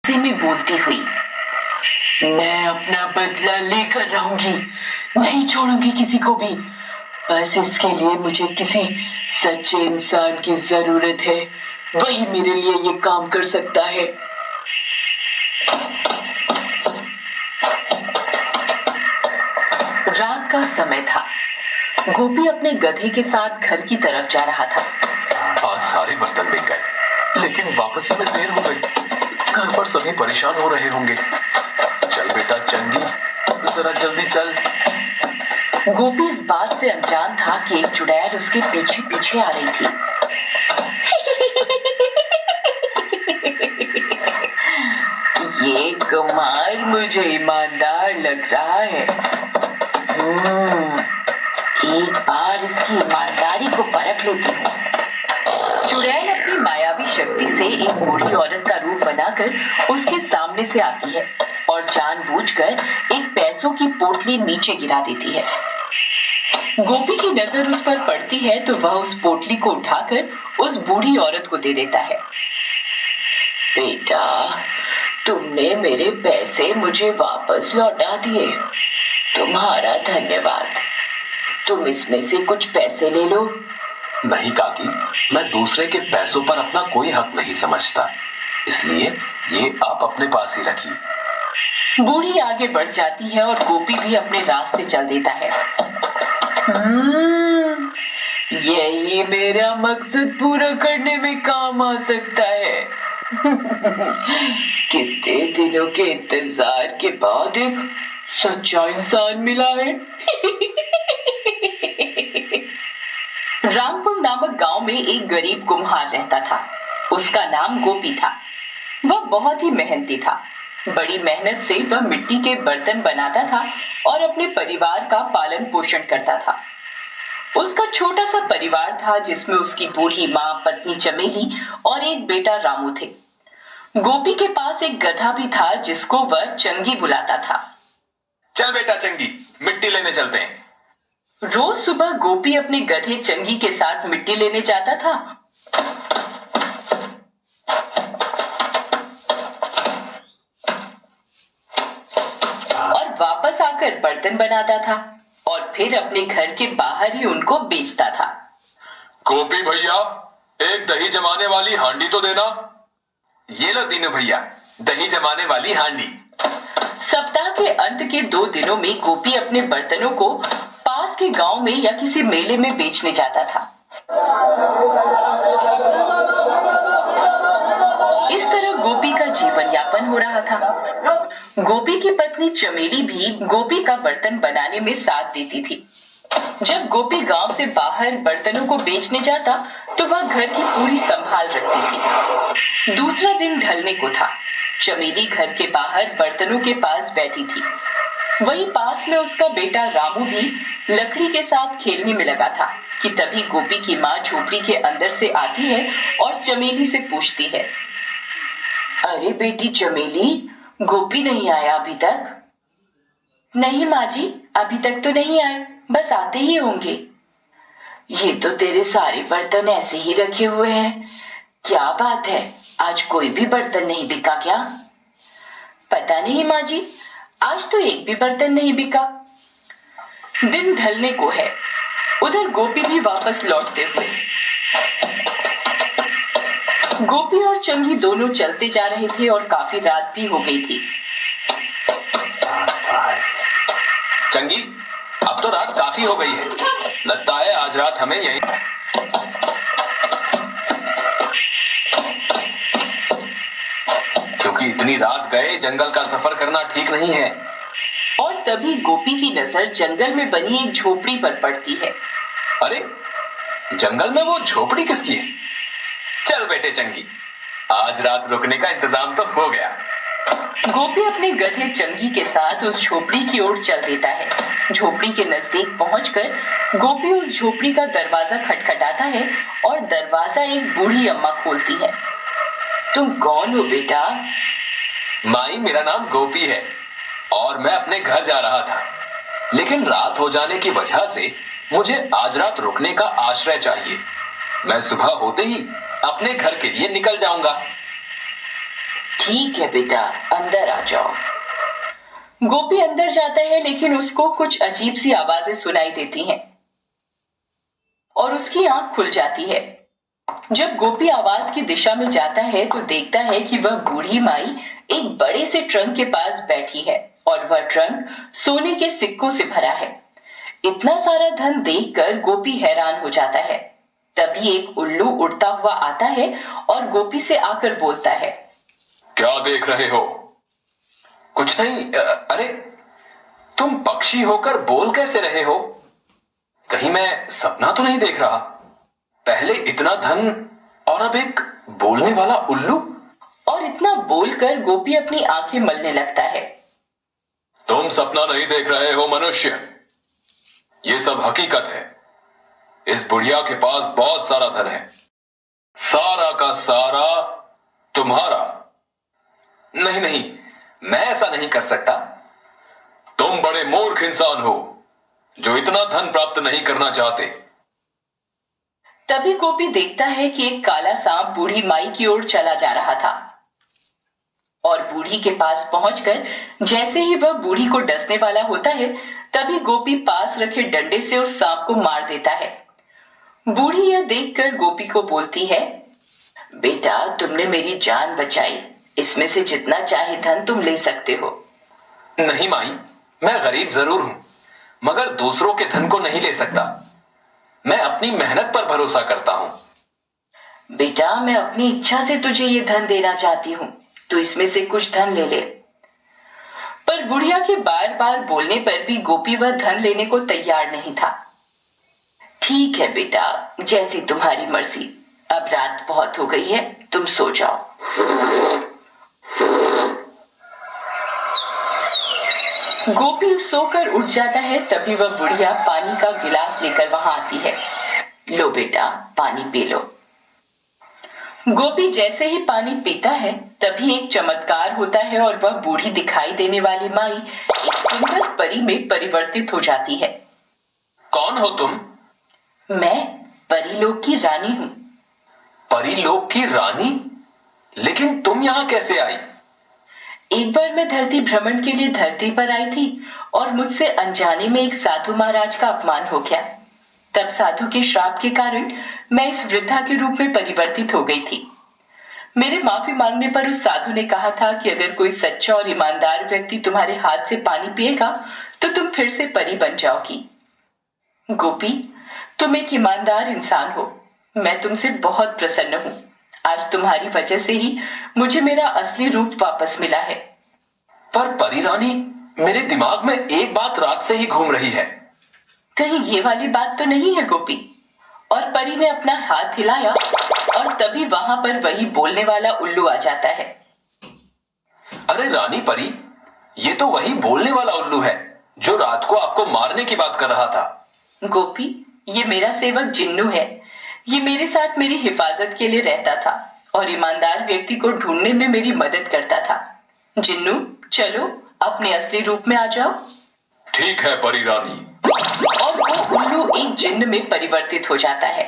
से में बोलती हुई, मैं अपना बदला लेकर रहूंगी, नहीं छोड़ूंगी किसी को भी। बस इसके लिए मुझे किसी सच्चे इंसान की जरूरत है, वही मेरे लिए ये काम कर सकता है। रात का समय था। गोपी अपने गधे के साथ घर की तरफ जा रहा था। आज सारे बर्तन बिक गए, लेकिन वापसी में देर हो गई। घर पर सभी परेशान हो रहे होंगे। चल बेटा चंगी, जरा जल्दी चल। गोपी इस बात से अनजान था कि एक चुड़ैल उसके पीछे पीछे आ रही थी। ये कुमार मुझे ईमानदार लग रहा है। एक बार इसकी ईमानदारी को परख लेती हूँ। चुड़ैल अपनी मायावी शक्ति से एक बूढ़ी औरत का रूप बनाकर उसके सामने से आती है और जानबूझकर एक पैसों की पोटली नीचे गिरा देती है। गोपी की नजर उस पर पड़ती है तो वह उस पोटली को उठाकर उस बूढ़ी औरत को दे देता है। बेटा, तुमने मेरे पैसे मुझे वापस लौटा दिए, तुम्हारा धन्यवाद। तुम इसमें से कुछ पैसे ले लो। नहीं काकी, मैं दूसरे के पैसों पर अपना कोई हक नहीं समझता, इसलिए ये आप अपने पास ही रखिए। बूढ़ी आगे बढ़ जाती है और गोपी भी अपने रास्ते चल देता है। यही मेरा मकसद पूरा करने में काम आ सकता है। कितने दिनों के इंतजार के बाद एक सच्चा इंसान मिला है। रामपुर नामक गांव में एक गरीब कुम्हार रहता था। उसका नाम गोपी था। वह बहुत ही मेहनती था। बड़ी मेहनत से वह मिट्टी के बर्तन बनाता था और अपने परिवार का पालन पोषण करता था। उसका छोटा सा परिवार था जिसमें उसकी बूढ़ी माँ, पत्नी चमेली और एक बेटा रामू थे। गोपी के पास एक गधा भी था जिसको वह चंगी बुलाता था। चल बेटा चंगी, मिट्टी लेने चलते हैं। रोज सुबह गोपी अपने गधे चंगी के साथ मिट्टी लेने जाता था। और वापस आकर बर्तन बनाता था और फिर अपने घर के बाहर ही उनको बेचता था। गोपी भैया, एक दही जमाने वाली हांडी तो देना। ये लो दीनू भैया, दही जमाने वाली हांडी। सप्ताह के अंत के 2 दिनों में गोपी अपने बर्तनों को पास के गांव में या किसी मेले में बेचने जाता था। इस तरह गोपी का जीवन यापन हो रहा था। गोपी की पत्नी चमेली भी गोपी का बर्तन बनाने में साथ देती थी। जब गोपी गांव से बाहर बर्तनों को बेचने जाता तो वह घर की पूरी संभाल रखती थी। दूसरा दिन ढलने को था। चमेली घर के बाहर बर्तनों के पास बैठी थी। वही पास में उसका बेटा रामू भी लकड़ी के साथ खेलने में लगा था कि तभी गोपी की माँ झोपड़ी के अंदर से आती है और चमेली से पूछती है, अरे बेटी चमेली, गोपी नहीं आया अभी तक? नहीं माँ जी, अभी तक तो नहीं आए, बस आते ही होंगे। ये तो तेरे सारे बर्तन ऐसे ही रखे हुए हैं, क्या बात है, आज कोई भी बर्तन नहीं बिका क्या? पता नहीं माँ जी, आज तो एक भी बर्तन नहीं बिका। दिन ढलने को है। उधर गोपी भी वापस लौटते हुए। गोपी और चंगी दोनों चलते जा रहे थे और काफी रात भी हो गई थी। चंगी, अब तो रात काफी हो गई है, लगता है आज रात हमें यहीं। क्योंकि इतनी रात गए जंगल का सफर करना ठीक नहीं है। और तभी गोपी की नजर जंगल में बनी एक झोपड़ी पर पड़ती है। अरे, जंगल में वो झोपड़ी किसकी है? चल बेटे चंगी, आज रात रुकने का इंतजाम तो हो गया। गोपी अपने गधे चंगी के साथ उस झोपड़ी की ओर चल देता है। झोपड़ी के नजदीक पहुंचकर गोपी उस झोपड़ी का दरवाजा खटखटाता है और दरवाजा एक बूढ़ी अम्मा खोलती है। तुम कौन हो बेटा? माई, मेरा नाम गोपी है और मैं अपने घर जा रहा था, लेकिन रात हो जाने की वजह से मुझे आज रात रुकने का आश्रय चाहिए। मैं सुबह होते ही अपने घर के लिए निकल जाऊंगा। ठीक है बेटा, अंदर आ जाओ। गोपी अंदर जाता है, लेकिन उसको कुछ अजीब सी आवाजें सुनाई देती हैं और उसकी आंख खुल जाती है। जब गोपी आवाज की दिशा में जाता है तो देखता है कि वह बूढ़ी माई एक बड़े से ट्रंक के पास बैठी है और वह ट्रंक सोने के सिक्कों से भरा है। इतना सारा धन देखकर गोपी हैरान हो जाता है। तभी एक उल्लू उड़ता हुआ आता है और गोपी से आकर बोलता है, क्या देख रहे हो? कुछ नहीं। अरे तुम पक्षी होकर बोल कैसे रहे हो? कहीं मैं सपना तो नहीं देख रहा? पहले इतना धन और अब एक बोलने वाला उल्लू। और इतना बोलकर गोपी अपनी आंखें मलने लगता है। तुम सपना नहीं देख रहे हो मनुष्य, ये सब हकीकत है। इस बुढ़िया के पास बहुत सारा धन है, सारा का सारा तुम्हारा। नहीं नहीं, मैं ऐसा नहीं कर सकता। तुम बड़े मूर्ख इंसान हो जो इतना धन प्राप्त नहीं करना चाहते। तभी गोपी देखता है कि एक काला सांप बूढ़ी माई की ओर चला जा रहा था और बूढ़ी के पास पहुंचकर जैसे ही वह बूढ़ी को डसने वाला होता है, तभी गोपी पास रखे डंडे से उस सांप को मार देता है। बूढ़ी यह देखकर गोपी को बोलती है, बेटा तुमने मेरी जान बचाई, इसमें से जितना चाहे धन तुम ले सकते हो। नहीं माई, मैं गरीब जरूर हूं, मगर दूसरों के धन को नहीं ले सकता। मैं अपनी मेहनत पर भरोसा करता हूं। बेटा मैं अपनी इच्छा से तुझे ये धन देना चाहती हूँ, तो इसमें से कुछ धन ले ले। पर बुढ़िया के बार बार बोलने पर भी गोपी वह धन लेने को तैयार नहीं था। ठीक है बेटा, जैसी तुम्हारी मर्जी। अब रात बहुत हो गई है, तुम सो जाओ। गोपी सोकर उठ जाता है। तभी वह बुढ़िया पानी का गिलास लेकर वहां आती है। लो बेटा, पानी पी लो। गोपी जैसे ही पानी पीता है, तभी एक चमत्कार होता है और वह बूढ़ी दिखाई देने वाली माई एक सुंदर परी में परिवर्तित हो जाती है। कौन हो तुम? मैं परीलोक की रानी हूँ। परीलोक की रानी? लेकिन तुम यहां कैसे आई? एक बार मैं धरती भ्रमण के लिए धरती पर आई थी और मुझसे अनजाने में एक साधु महाराज का अपमान हो गया। तब साधु के श्राप के कारण मैं इस वृद्धा के रूप में परिवर्तित हो गई थी। मेरे माफी मांगने पर उस साधु ने कहा था कि अगर कोई सच्चा और ईमानदार व्यक्ति तुम्हारे हाथ से पानी पिएगा तो तुम फिर से परी बन जाओगी। गोपी, तुम एक ईमानदार इंसान हो। मैं तुमसे बहुत प्रसन्न हूँ। आज तुम्हारी वजह से ही मुझे मेरा असली रूप वापस मिला है। पर परी रानी, मेरे दिमाग में एक बात रात से ही घूम रही है। कहीं ये वाली बात तो नहीं है गोपी? और परी ने अपना हाथ हिलाया और तभी वहां पर वही बोलने वाला उल्लू आ जाता है। अरे रानी परी, ये तो वही बोलने वाला उल्लू है जो रात को आपको मारने की बात कर रहा था। गोपी, ये मेरा सेवक जिन्नू है। ये मेरे साथ मेरी हिफाजत के लिए रहता था और ईमानदार व्यक्ति को ढूंढने में मेरी मदद करता था। जिन्नू, चलो अपने असली रूप में आ जाओ। ठीक है परी रानी। और वो उल्लू एक जिन्न में परिवर्तित हो जाता है।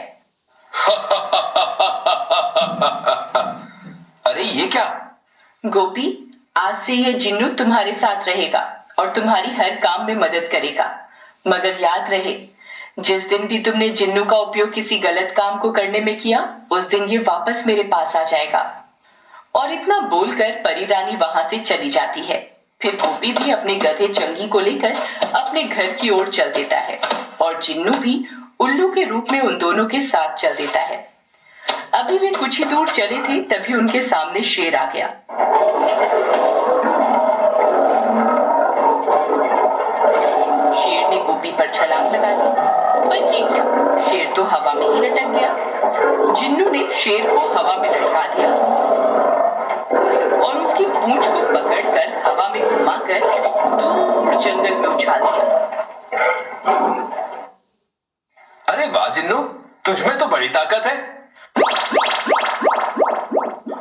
अरे ये क्या? गोपी, आज से ये जिन्नू तुम्हारे साथ रहेगा और तुम्हारी हर काम में मदद करेगा। मगर याद रहे, जिस दिन भी तुमने जिन्नू का उपयोग किसी गलत काम को करने में किया, उस दिन ये वापस मेरे पास आ जाएगा। और इतना बोलकर परी रानी वहां से चली जाती है। फिर गोपी भी अपने गधे चंगी को लेकर अपने घर की ओर चल देता है और जिन्नू भी उल्लू के रूप में उन दोनों के साथ चल देता है। अभी वे कुछ ही दूर चले थे, तभी उनके सामने शेर आ गया। शेर ने गोपी पर छलांग लगा दी, पर ये क्या, शेर तो हवा में ही लटक गया। जिन्नू ने शेर को हवा में लटका दिया और उसकी पूंछ को पकड़कर हवा में घुमाकर दूर जंगल में उछाल दिया। अरे वाह जिन्नू, तुझमें तो बड़ी ताकत है।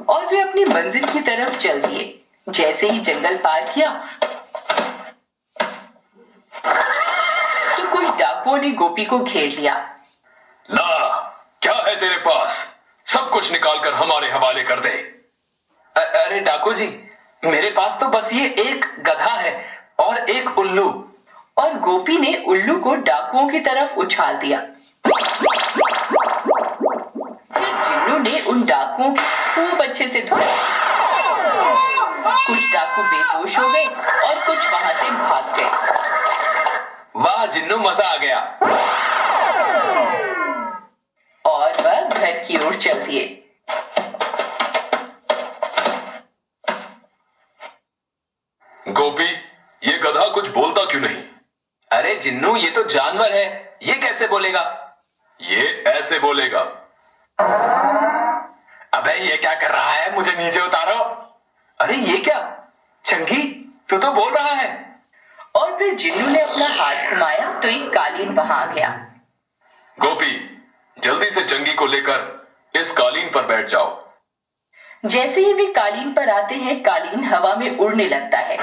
और वे अपनी मंजिल की तरफ चल दिए। जैसे ही जंगल पार किया तो कुछ डाकुओं ने गोपी को घेर लिया। ला, क्या है तेरे पास? सब कुछ निकाल कर हमारे हवाले कर दे। अरे डाकू जी, मेरे पास तो बस ये एक गधा है और एक उल्लू। और गोपी ने उल्लू को डाकुओं की तरफ उछाल दिया। फिर जिन्नू ने उन डाकुओं को खूब अच्छे से धोया। कुछ डाकू बेहोश हो गए और कुछ वहां से भाग गए। वाह जिन्नू, मजा आ गया। और वह घर की ओर चल दिए। गोपी, ये गधा कुछ बोलता क्यों नहीं? अरे जिन्नू, ये तो जानवर है, ये कैसे बोलेगा? ये ऐसे बोलेगा। अबे ये क्या कर रहा है, मुझे नीचे उतारो। अरे ये क्या चंगी, तू तो बोल रहा है। और फिर जिन्नू ने अपना हाथ घुमाया तो एक कालीन वहां आ गया। गोपी, जल्दी से चंगी को लेकर इस कालीन पर बैठ जाओ। जैसे ही वे कालीन पर आते हैं, कालीन हवा में उड़ने लगता है।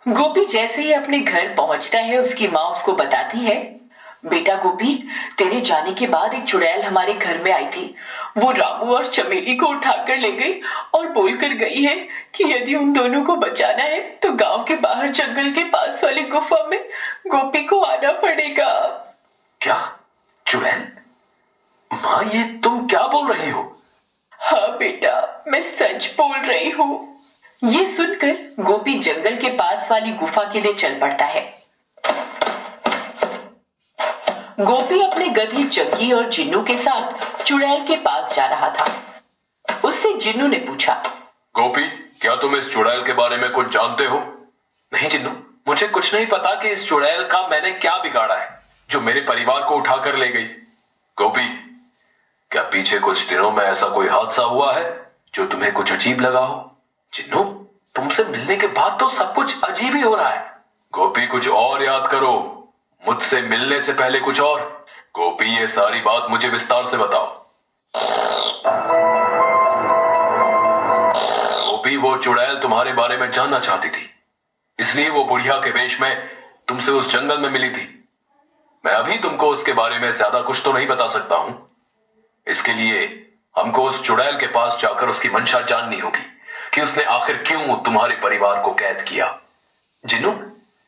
गोपी जैसे ही अपने घर पहुंचता है, उसकी माँ उसको बताती है, बेटा गोपी, तेरे जाने के बाद एक चुड़ैल हमारे घर में आई थी। वो रामू और चमेली को उठाकर ले गई और बोलकर गई है कि यदि उन दोनों को बचाना है तो गांव के बाहर जंगल के पास वाली गुफा में गोपी को आना पड़ेगा। क्या? चुड़ैल? माँ, ये तुम क्या बोल रही हो? हाँ बेटा, मैं सच बोल रही हूँ। ये सुनकर गोपी जंगल के पास वाली गुफा के लिए चल पड़ता है। गोपी अपने गधे चंगी और जिन्नू के साथ चुड़ैल के पास जा रहा था। उससे जिन्नू ने पूछा, गोपी, क्या तुम इस चुड़ैल के बारे में कुछ जानते हो? नहीं जिन्नू, मुझे कुछ नहीं पता कि इस चुड़ैल का मैंने क्या बिगाड़ा है जो मेरे परिवार को उठाकर ले गई। गोपी, क्या पीछे कुछ दिनों में ऐसा कोई हादसा हुआ है जो तुम्हें कुछ अजीब लगा हो? जिन्नू, तुमसे मिलने के बाद तो सब कुछ अजीब ही हो रहा है। गोपी, कुछ और याद करो, मुझसे मिलने से पहले कुछ और। गोपी, ये सारी बात मुझे विस्तार से बताओ। गोपी, वो चुड़ैल तुम्हारे बारे में जानना चाहती थी, इसलिए वो बुढ़िया के वेश में तुमसे उस जंगल में मिली थी। मैं अभी तुमको उसके बारे में ज्यादा कुछ तो नहीं बता सकता हूं। इसके लिए हमको उस चुड़ैल के पास जाकर उसकी मंशा जाननी होगी कि उसने आखिर क्यों तुम्हारे परिवार को कैद किया। जिन्नू,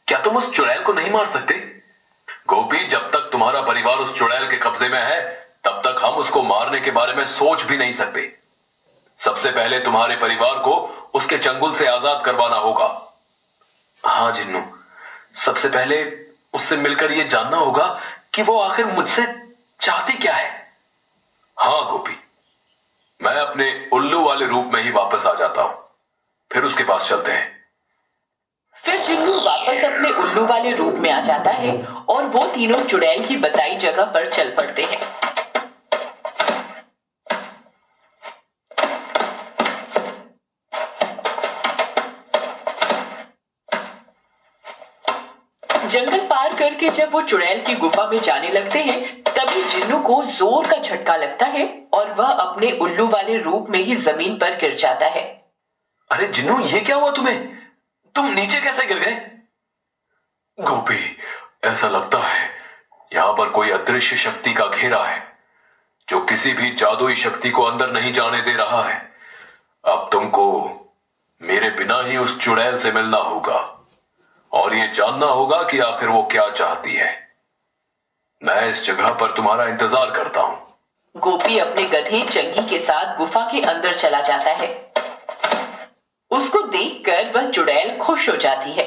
क्या तुम उस चुड़ैल को नहीं मार सकते? गोपी, जब तक तुम्हारा परिवार उस चुड़ैल के कब्जे में है तब तक हम उसको मारने के बारे में सोच भी नहीं सकते। सबसे पहले तुम्हारे परिवार को उसके चंगुल से आजाद करवाना होगा। हाँ जिन्नू, सबसे पहले उससे मिलकर यह जानना होगा कि वो आखिर मुझसे चाहती क्या है। हाँ गोपी, मैं अपने उल्लू वाले रूप में ही वापस आ जाता हूं, फिर उसके पास चलते हैं। फिर जिन्नू वापस अपने उल्लू वाले रूप में आ जाता है और वो तीनों चुड़ैल की बताई जगह पर चल पड़ते हैं। जंगल पार करके जब वो चुड़ैल की गुफा में जाने लगते हैं, तभी जिन्नू को जोर का झटका लगता है और वह अपने उल्लू वाले रूप में ही जमीन पर गिर जाता है। अरे जिन्नू, ये क्या हुआ तुम्हें? तुम नीचे कैसे गिर गए? गोपी, ऐसा लगता है यहां पर कोई अदृश्य शक्ति का घेरा है जो किसी भी जादुई शक्ति को अंदर नहीं जाने दे रहा है। अब तुमको मेरे बिना ही उस चुड़ैल से मिलना होगा और ये जानना होगा कि आखिर वो क्या चाहती है। मैं इस जगह पर तुम्हारा इंतजार करता हूं। गोपी अपने गधे चंगी के साथ गुफा के अंदर चला जाता है। उसको देखकर वह चुड़ैल खुश हो जाती है।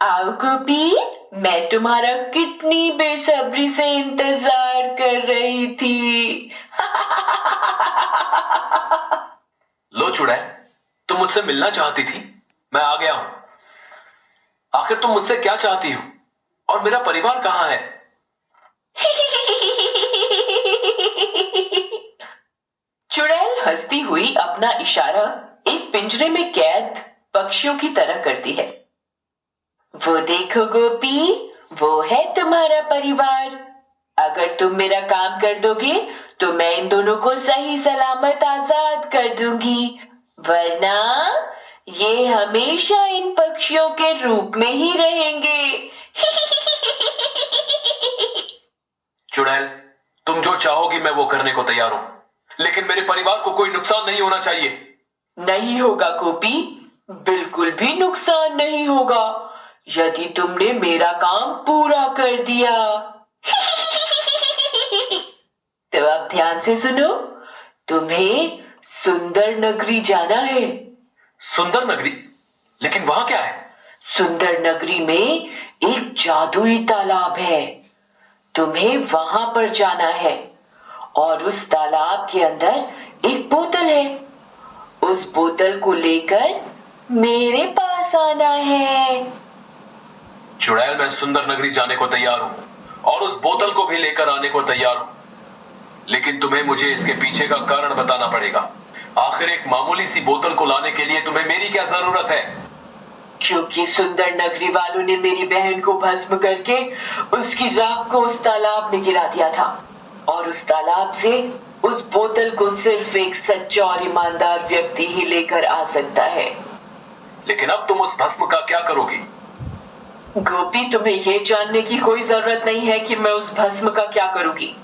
आओ गोपी, मैं तुम्हारा कितनी बेसब्री से इंतजार कर रही थी। लो चुड़ैल, तुम मुझसे मिलना चाहती थी, मैं आ गया हूं। आखिर तुम मुझसे क्या चाहती हो और मेरा परिवार कहां है? चुड़ैल हंसती हुई अपना इशारा एक पिंजरे में कैद पक्षियों की तरह करती है। वो देखो गोपी, वो है तुम्हारा परिवार। अगर तुम मेरा काम कर दोगे तो मैं इन दोनों को सही सलामत आजाद कर दूंगी वरना ये हमेशा इन पक्षियों के रूप में ही रहेंगे। चुड़ैल, तुम जो चाहोगी मैं वो करने को तैयार हूं, लेकिन मेरे परिवार को कोई नुकसान नहीं होना चाहिए। नहीं होगा गोपी, बिल्कुल भी नुकसान नहीं होगा यदि तुमने मेरा काम पूरा कर दिया। तो अब ध्यान से सुनो, तुम्हें सुंदर नगरी जाना है। सुंदर नगरी? लेकिन वहां क्या है? सुंदर नगरी में एक जादुई तालाब है। तुम्हें वहां पर जाना है और उस तालाब के अंदर एक बोतल है। उस बोतल को लेकर मेरे पास आना है। चुड़ैल, मैं सुंदर नगरी जाने को तैयार हूं और उस बोतल को भी लेकर आने को तैयार हूं, लेकिन तुम्हें मुझे इसके पीछे का कारण बताना पड़ेगा। आखिर एक मामूली सी बोतल को लाने के लिए तुम्हें मेरी क्या जरूरत है? क्योंकि सुंदर नगरी वालों ने मेरी बहन को भस्म करके उसकी राख को उस तालाब में गिरा दिया था और उस तालाब से उस बोतल को सिर्फ एक सच्चा और ईमानदार व्यक्ति ही लेकर आ सकता है। लेकिन अब तुम उस भस्म का क्या करोगी? गोपी, तुम्हें यह जानने की कोई जरूरत नहीं है कि मैं उस भस्म का क्या करूंगी।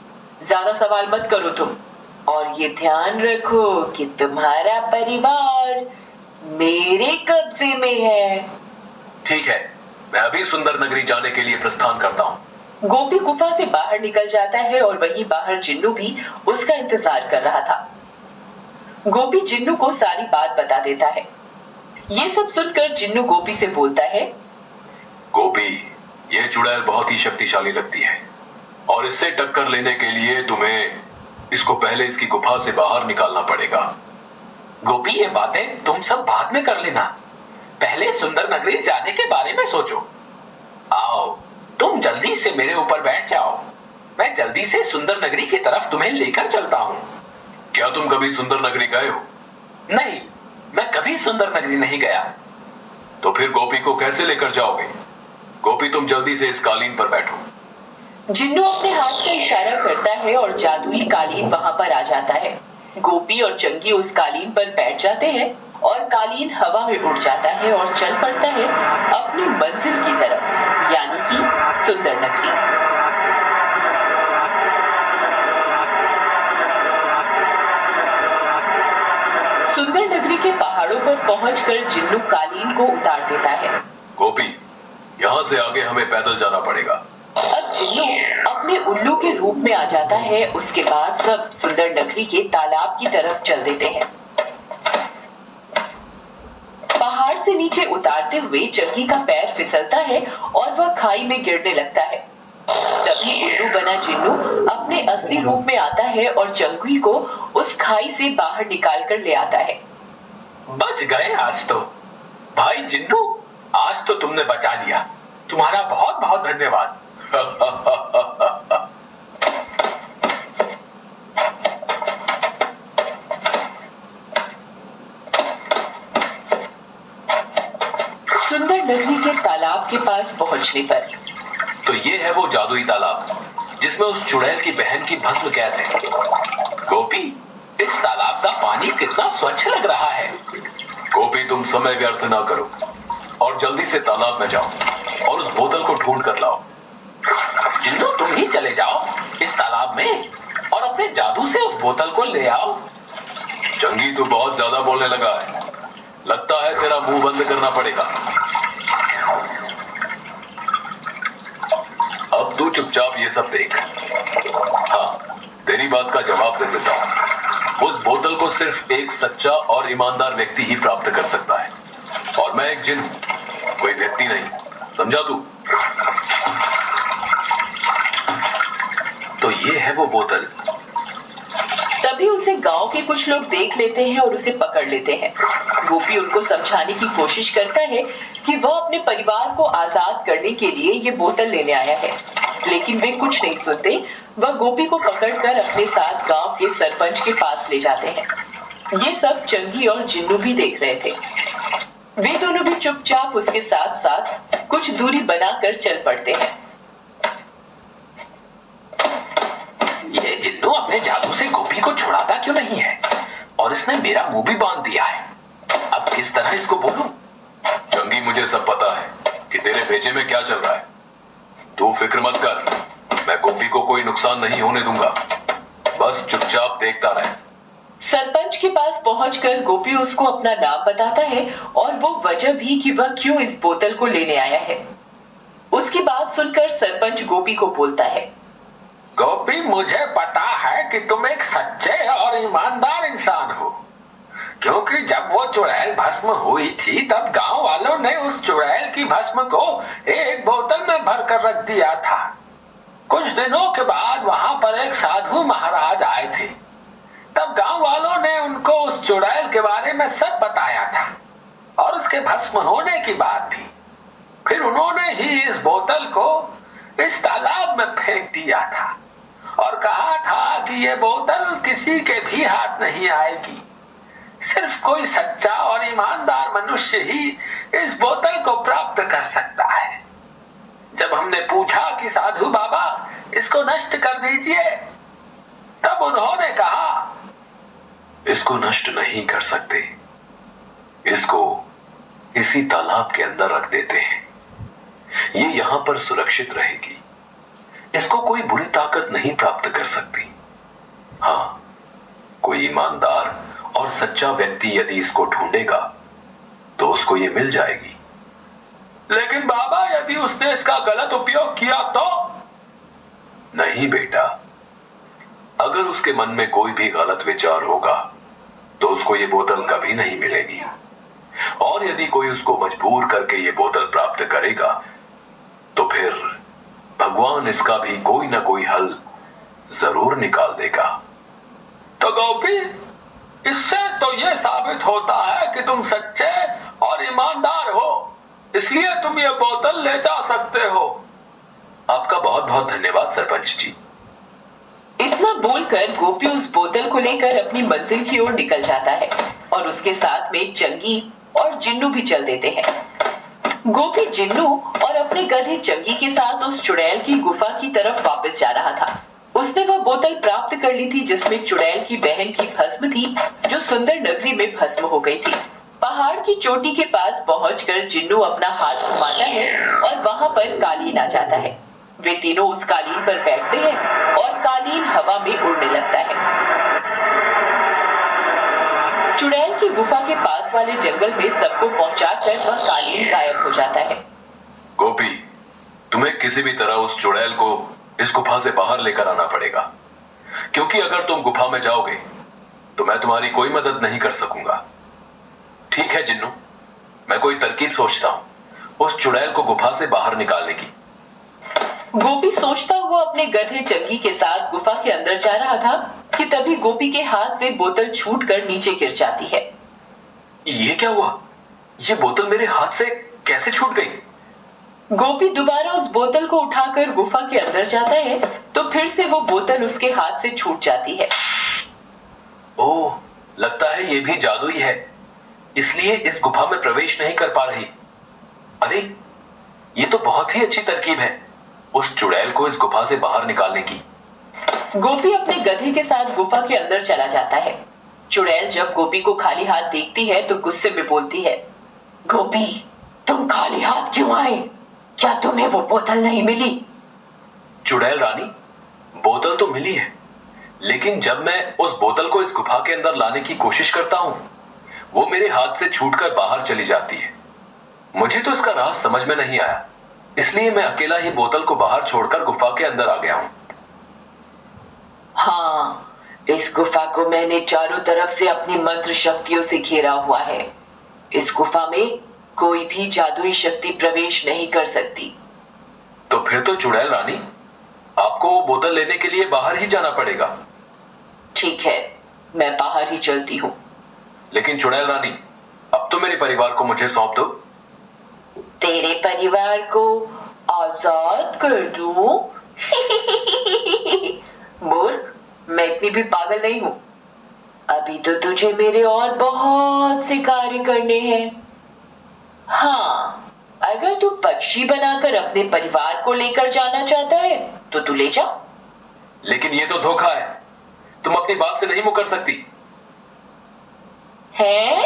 ज्यादा सवाल मत करो तुम, और ये ध्यान रखो कि तुम्हारा परिवार मेरे कब्जे में है। ठीक है, मैं अभी सुंदर नगरी जाने के लिए प्रस्थान करता हूँ। गोपी गुफा से बाहर निकल जाता है और वहीं बाहर जिन्नू भी उसका इंतजार कर रहा था। गोपी जिन्नू को सारी बात बता देता है। ये सब सुनकर जिन्नू गोपी से बोलता है, गोपी, ये चुड़ैल बहुत ही शक्तिशाली लगती है और इससे टक्कर लेने के लिए तुम्हें इसको पहले इसकी गुफा से बाहर निकालना पड़ेगा। गोपी, ये बातें तुम सब बाद में कर लेना, पहले सुंदर नगरी जाने के बारे में सोचो। आओ, तुम जल्दी से मेरे ऊपर बैठ जाओ, मैं जल्दी से सुंदर नगरी की तरफ तुम्हें लेकर चलता हूँ। क्या तुम कभी सुंदर नगरी गए हो? नहीं, मैं कभी सुंदर नगरी नहीं गया। तो फिर गोपी को कैसे लेकर जाओगे? गोपी, तुम जल्दी से इस कालीन पर बैठो। जिन्नू अपने हाथ का इशारा करता है और जादुई कालीन वहां पर आ जाता है। गोपी और चंगी उस कालीन पर बैठ जाते हैं और कालीन हवा में उड़ जाता है और चल पड़ता है अपनी मंजिल की तरफ, यानी कि सुंदर नगरी। सुंदर नगरी के पहाड़ों पर पहुंचकर जिन्नू कालीन को उतार देता है। गोपी, यहाँ से आगे हमें पैदल जाना पड़ेगा। अब जिन्नू अपने उल्लू के रूप में आ जाता है। उसके बाद सब सुंदर नगरी के तालाब की तरफ चल देते हैं। पहाड़ से नीचे उतारते हुए चंगी का पैर फिसलता है और वह खाई में गिरने लगता है। तभी उल्लू बना जिन्नू अपने असली रूप में आता है और चंगी को उस खाई से बाहर निकाल कर ले आता है। बच गए आज तो। भाई जिन्नू, आज तो तुमने बचा लिया, तुम्हारा बहुत बहुत धन्यवाद। सुंदर नगरी के तालाब के पास पहुंचने पर तो ये है वो जादुई तालाब जिसमें उस चुड़ैल की बहन की भस्म कैद है। गोपी, इस तालाब का पानी कितना स्वच्छ लग रहा है। गोपी, तुम समय व्यर्थ ना करो और जल्दी से तालाब में जाओ और उस बोतल को ढूंढ कर लाओ। जिन्नू, तुम ही चले जाओ इस तालाब में और अपने जादू से उस बोतल को ले आओ। चंगी, तू बहुत ज्यादा बोलने लगा है, लगता है तेरा मुंह बंद करना पड़ेगा। अब तू चुपचाप ये सब देख। हाँ, तेरी बात का जवाब दे देता हूं। उस बोतल को सिर्फ एक सच्चा और ईमानदार व्यक्ति ही प्राप्त कर सकता है और मैं एक जिन हूं, कोई व्यक्ति नहीं, समझा तू? तो ये है वो बोतल। तभी उसे गांव के कुछ लोग देख लेते हैं और उसे पकड़ लेते हैं। गोपी उनको समझाने की कोशिश करता है कि वह अपने परिवार को आजाद करने के लिए ये बोतल लेने आया है, लेकिन वे कुछ नहीं सुनते। वह गोपी को पकड़कर अपने साथ गांव के सरपंच के पास ले जाते हैं। ये सब चंगी और जिन्नू भी देख रहे थे। वे दोनों भी चुपचाप उसके साथ साथ कुछ दूरी बनाकर चल पड़ते हैं। ये जिन्नू अपने जादू से गोपी को छुड़ाता क्यों नहीं है और इसने मेरा मुंह भी बांध दिया है। अब किस तरह इसको बोलूं? चंगी, मुझे सब पता है कि तेरे भेजे में क्या चल रहा है। तू फिक्र मत कर, मैं गोपी को कोई नुकसान नहीं होने दूंगा। बस चुपचाप देखता रहे। सरपंच के पास पहुंचकर गोपी उसको अपना नाम बताता है और वो वजह भी कि वह क्यों इस बोतल को लेने आया है। उसकी बात सुनकर सरपंच गोपी को बोलता है, गोपी, मुझे पता है कि तुम एक सच्चे और ईमानदार इंसान हो, क्योंकि जब वो चुड़ैल भस्म हुई थी तब गांव वालों ने उस चुड़ैल की भस्म को एक बोतल में भर कर रख दिया था। कुछ दिनों के बाद वहां पर एक साधु महाराज आए थे। तब गांव वालों ने उनको उस चुड़ैल के बारे में सब बताया था और उसके भस्म होने की बात भी। फिर उन्होंने ही इस बोतल को इस तालाब में फेंक दिया था और कहा था कि यह बोतल किसी के भी हाथ नहीं आएगी। सिर्फ कोई सच्चा और ईमानदार मनुष्य ही इस बोतल को प्राप्त कर सकता है। जब हमने पूछा कि साधु बाबा, इसको नष्ट कर दीजिए, तब उन्होंने कहा, इसको नष्ट नहीं कर सकते, इसको इसी तालाब के अंदर रख देते हैं। ये यहां पर सुरक्षित रहेगी, इसको कोई बुरी ताकत नहीं प्राप्त कर सकती। हाँ, कोई ईमानदार और सच्चा व्यक्ति यदि इसको ढूंढेगा तो उसको ये मिल जाएगी। लेकिन बाबा, यदि उसने इसका गलत उपयोग किया तो? नहीं बेटा, अगर उसके मन में कोई भी गलत विचार होगा तो उसको ये बोतल कभी नहीं मिलेगी। और यदि कोई उसको मजबूर करके ये बोतल प्राप्त करेगा तो फिर भगवान इसका भी कोई ना कोई हल जरूर निकाल देगा। तो गोपी, इससे तो यह साबित होता है कि तुम सच्चे और ईमानदार हो, इसलिए तुम ये बोतल ले जा सकते हो। आपका बहुत बहुत धन्यवाद सरपंच जी। इतना बोलकर गोपी उस बोतल को लेकर अपनी मंजिल की ओर निकल जाता है और उसके साथ में चंगी और जिन्नू भी चल देते हैं। गोपी जिन्नू और अपने गधे चंगी के साथ उस चुड़ैल की गुफा की तरफ वापस जा रहा था। उसने वह बोतल प्राप्त कर ली थी जिसमें चुड़ैल की बहन की भस्म थी, जो सुंदर नगरी में भस्म हो गई थी। पहाड़ की चोटी के पास पहुंचकर जिन्नू अपना हाथ घुमाता है और वहां पर कालीन आ जाता है। वे तीनों उस कालीन पर बैठते हैं और कालीन हवा में उड़ने लगता है। चुड़ैल की गुफा के पास वाले जंगल में सबको पहुंचाकर वह कालीन गायब हो जाता है। गोपी, तुम्हें किसी भी तरह उस चुड़ैल को इस गुफा से बाहर लेकर आना पड़ेगा, क्योंकि अगर तुम गुफा में जाओगे तो मैं तुम्हारी कोई मदद नहीं कर सकूंगा। ठीक है जिन्नू, मैं कोई तरकीब सोचता हूं उस चुड़ैल को गुफा से बाहर निकालने की। गोपी सोचता हुआ अपने गधे चंगी के साथ गुफा के अंदर जा रहा था कि तभी गोपी के हाथ से बोतल छूटकर नीचे गिर जाती है। ये क्या हुआ? ये बोतल मेरे हाथ से कैसे छूट गई? गोपी दोबारा उस बोतल को उठाकर गुफा के अंदर जाता है तो फिर से वो बोतल उसके हाथ से छूट जाती है। ओह, लगता है ये भी जादू ही है, इसलिए इस गुफा में प्रवेश नहीं कर पा रही। अरे, ये तो बहुत ही अच्छी तरकीब है उस चुड़ैल को इस गुफा से बाहर निकालने की। गोपी अपने गधे के साथ गुफा के अंदर चला जाता है। चुड़ैल जब गोपी को खाली हाथ देखती है तो गुस्से में बोलती है, गोपी, तुम खाली हाथ क्यों आए? क्या तुम्हें वो बोतल नहीं मिली? चुड़ैल रानी, बोतल तो मिली है, लेकिन जब मैं उस बोतल को इस गुफा के अंदर लाने की कोशिश करता हूं, वो मेरे हाथ से छूटकर बाहर चली जाती है। मुझे तो इसका राज समझ में नहीं आया, इसलिए मैं अकेला ही बोतल को बाहर छोड़कर गुफा के अंदर आ गया हूं। हाँ, इस गुफा को मैंने चारों तरफ से अपनी मंत्र शक्तियों से घेरा हुआ है। इस गुफा में कोई भी जादुई शक्ति प्रवेश नहीं कर सकती। तो फिर तो चुड़ैल रानी, आपको वो बोतल लेने के लिए बाहर ही जाना पड़ेगा। ठीक है, मैं बाहर ही चलती हूँ। लेकिन चुड़ैल रानी, अब तो मेरे परिवार को मुझे सौंप दो। तेरे परिवार को आजाद कर दूं? मूर्ख, मैं इतनी भी पागल नहीं हूं। अभी तो तुझे मेरे और बहुत से कार्य करने हैं। हाँ, अगर तू पक्षी बनाकर अपने परिवार को लेकर जाना चाहता है तो तू ले जा। लेकिन ये तो धोखा है, तुम अपनी बात से नहीं मुकर सकती। है?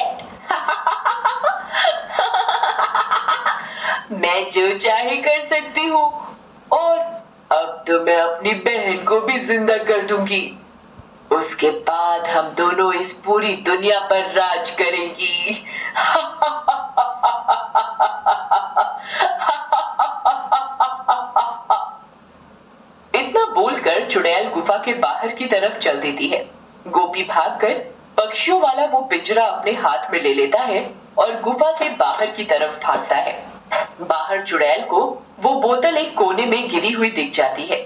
मैं जो चाहे कर सकती हूँ और अब तो मैं अपनी बहन को भी जिंदा कर दूंगी। उसके बाद हम दोनों इस पूरी दुनिया पर राज करेंगी। इतना बोलकर चुड़ैल गुफा के बाहर की तरफ चल देती है। गोपी भागकर पक्षियों वाला वो पिंजरा अपने हाथ में ले लेता है और गुफा से बाहर की तरफ भागता है। बाहर चुड़ैल को वो बोतल एक कोने में गिरी हुई दिख जाती है।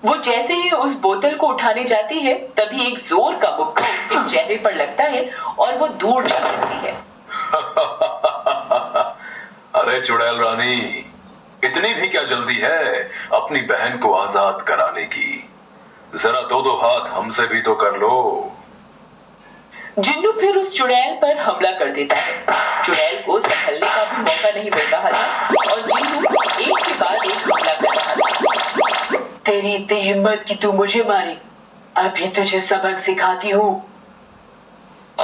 वो जैसे ही उस बोतल को उठाने जाती है तभी एक जोर का मुक्का उसके चेहरे पर लगता है और वो दूर जा गिरती है। अरे चुड़ैल रानी, इतनी भी क्या जल्दी है अपनी बहन को आजाद कराने की? जरा दो दो हाथ हमसे भी तो कर लो। जिन्नू फिर उस चुड़ैल पर हमला कर देता है। चुड़ैल को संभलने का भी मौका नहीं मिल रहा था और जिन्नू एक के बाद एक हमला कर रहा था। तेरी इतनी हिम्मत कि तू मुझे मारे, अभी तुझे सबक सिखाती हूँ।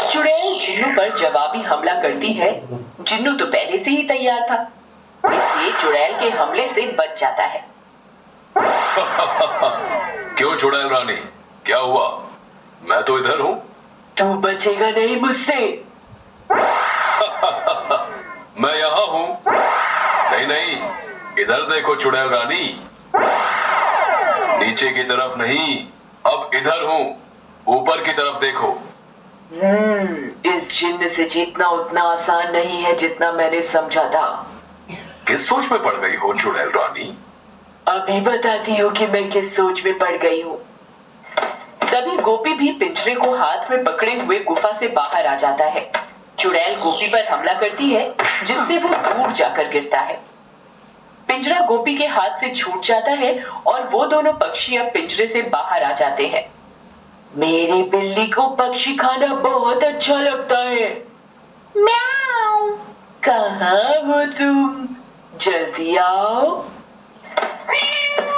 चुड़ैल जिन्नू पर जवाबी हमला करती है। जिन्नू तो पहले से ही तैयार था, इसलिए चुड़ैल के हमले से बच जाता है। क्यों चुड़ैल रानी, क्या हुआ? मैं तो इधर हूं। तू बचेगा नहीं मुझसे। मैं यहाँ हूं। नहीं नहीं, इधर देखो चुड़ैल रानी, नीचे की तरफ नहीं, अब इधर हूं, ऊपर की तरफ देखो। इस जिन्न से जीतना उतना आसान नहीं है जितना मैंने समझा था। किस सोच में पड़ गई हो चुड़ैल रानी? अभी बताती हूँ कि मैं किस सोच में पड़ गई हूँ। तभी गोपी भी पिंजरे को हाथ में पकड़े हुए गुफा से बाहर आ जाता है। चुड़ैल गोपी पर हमला करती है जिससे वो दूर जाकर गिरता है। पिंजरा गोपी के हाथ से छूट जाता है और वो दोनों पक्षी अब पिंजरे से बाहर आ जाते हैं। मेरी बिल्ली को पक्षी खाना बहुत अच्छा लगता है। म्याऊ। कहाँ हो तुम? जल्दी आओ।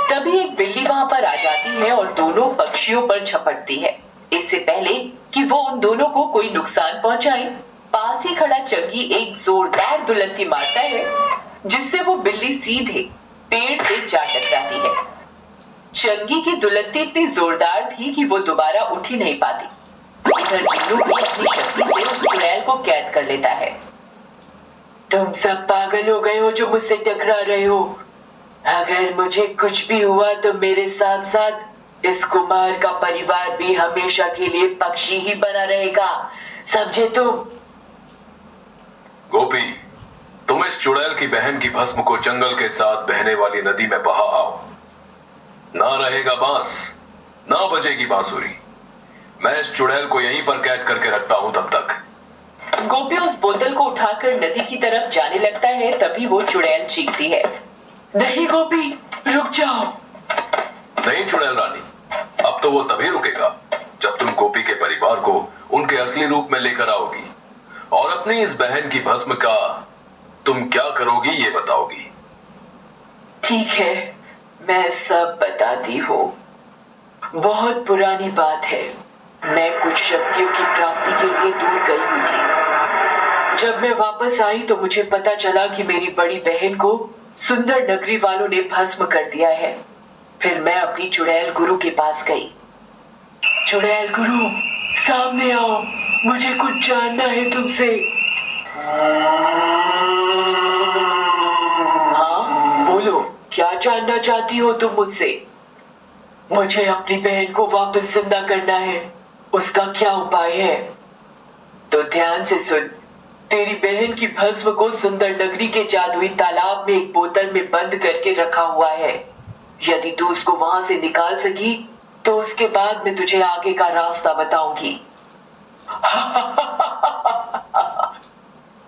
तभी एक बिल्ली वहां पर आ जाती है और दोनों पक्षियों पर झपटती है। इससे पहले कि वो उन दोनों को कोई नुकसान पहुंचाए, पास ही खड़ा चंगी एक जोरदार दुलत्ती मारता है जिससे वो बिल्ली सीधे पेड़ से जा टकराती है। चंगी की दुलत्ती इतनी जोरदार थी कि वो दोबारा उठ ही नहीं पाती। इधर जिन्नू भी अपनी शक्ति से उस चुड़ैल को कैद कर लेता है। तुम सब पागल हो गए हो जो मुझसे टकरा रहे हो। अगर मुझे कुछ भी हुआ तो मेरे साथ साथ इस कुमार का परिवार भी हमेशा के लिए पक्षी ही बना रहेगा, समझे तुम? गोपी, तुम इस चुड़ैल की बहन की भस्म को जंगल के साथ बहने वाली नदी में बहा आओ। ना रहेगा बांस, ना बजेगी बांसुरी। मैं इस चुड़ैल को यहीं पर कैद करके रखता हूं तब तक। गोपी उस बोतल को उठाकर नदी की तरफ जाने लगता है। तभी वो चुड़ैल चीखती है, नहीं गोपी, रुक जाओ। नहीं चुड़ैल रानी, अब तो वो तभी रुकेगा जब तुम गोपी के परिवार को उनके असली रूप में लेकर आओगी और अपनी इस बहन की भस्म का तुम क्या करोगी ये बताओगी। ठीक है, मैं सब बताती हूँ। बहुत पुरानी बात है, मैं कुछ शक्तियों की प्राप्ति के लिए दूर गई हुई थी। जब मैं वापस आई तो मुझे पता चला कि मेरी बड़ी बहन को सुंदर नगरी वालों ने भस्म कर दिया है। फिर मैं अपनी चुड़ैल गुरु के पास गई। चुड़ैल गुरु, सामने आओ, मुझे कुछ जानना है तुमसे। हाँ बोलो, क्या जानना चाहती हो तुम मुझसे? मुझे अपनी बहन को वापस जिंदा करना है, उसका क्या उपाय है? तो ध्यान से सुन। तेरी बहन की भस्म को सुंदर नगरी के जादुई तालाब में एक बोतल में बंद करके रखा हुआ है। यदि तू उसको वहां से निकाल सकी तो उसके बाद मैं तुझे आगे का रास्ता बताऊंगी।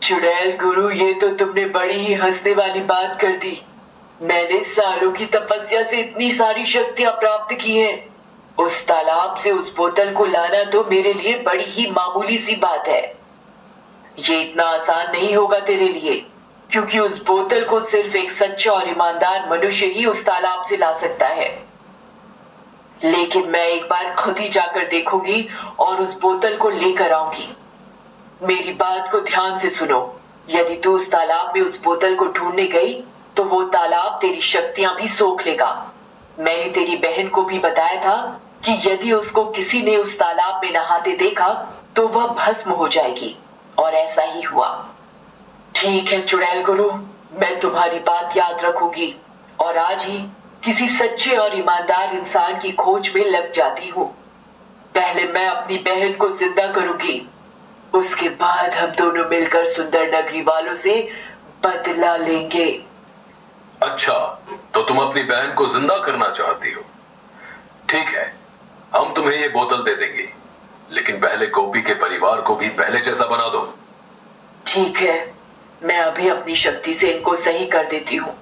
चुड़ैल गुरु, ये तो तुमने बड़ी ही हंसने वाली बात कर दी। मैंने सालों की तपस्या से इतनी सारी शक्तियां प्राप्त की हैं। उस तालाब से उस बोतल को लाना तो मेरे लिए बड़ी ही मामूली सी बात है। ये इतना आसान नहीं होगा तेरे लिए, क्योंकि उस बोतल को सिर्फ एक सच्चा और ईमानदार मनुष्य ही उस तालाब से ला सकता है। लेकिन मैं एक बार खुद ही जाकर देखूंगी और उस बोतल को लेकर आऊंगी। मेरी बात को ध्यान से सुनो। यदि तू उस तालाब में उस बोतल को ढूंढने गई तो वो तालाब तेरी शक्तियां भी सोख लेगा। मैंने तेरी बहन को भी बताया था कि यदि उसको किसी ने उस तालाब में नहाते देखा तो वह भस्म हो जाएगी, और ऐसा ही हुआ। ठीक है चुड़ैल गुरु, मैं तुम्हारी बात याद रखूंगी और आज ही किसी सच्चे और ईमानदार इंसान की खोज में लग जाती हूँ। पहले मैं अपनी बहन को जिंदा करूंगी, उसके बाद हम दोनों मिलकर सुंदर नगरी वालों से बदला लेंगे। अच्छा, तो तुम अपनी बहन को जिंदा करना चाहती हो? ठीक है, हम तुम्हें ये बोतल दे देंगे, लेकिन पहले गोपी के परिवार को भी पहले जैसा बना दो। ठीक है, मैं अभी अपनी शक्ति से इनको सही कर देती हूँ।